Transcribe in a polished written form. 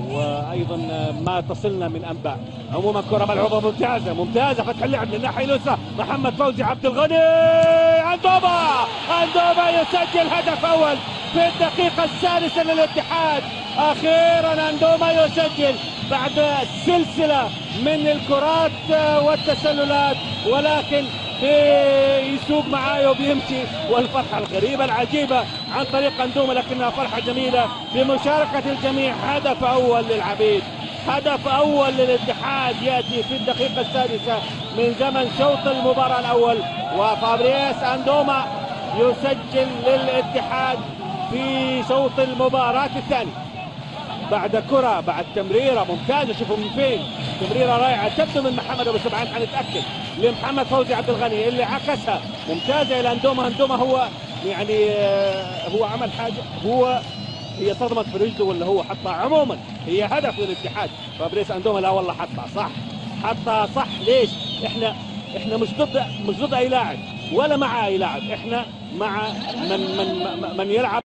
وايضا ما تصلنا من انباء. عموما كره ملعوبه ممتازه فتح اللعب من الناحيه اليسرى. محمد فوزي عبد الغني، اندوما يسجل هدف اول في الدقيقه السادسه للاتحاد. اخيرا اندوما يسجل بعد سلسله من الكرات والتسللات، ولكن بيسوق معايا وبيمشي. والفرحه الغريبه العجيبه عن طريق اندوما، لكنها فرحه جميله بمشاركه الجميع. هدف اول للعبيد، هدف اول للاتحاد ياتي في الدقيقه السادسه من زمن شوط المباراه الاول، وفابريس اندوما يسجل للاتحاد في شوط المباراه الثاني بعد كره، بعد تمريره ممتازه. شوفوا من فين تمريره رائعه، تبدو من محمد ابو سبعان، حنتاكد، لمحمد فوزي عبد الغني اللي عكسها ممتازه الى اندوما. اندوما هو يعني هو عمل حاجه، هي صدمت في رجله ولا هو حطها. عموما هي هدف للاتحاد. فابريس اندوما لا والله حطها صح، حطها صح. ليش؟ احنا مش ضد اي لاعب ولا مع اي لاعب، احنا مع من يلعب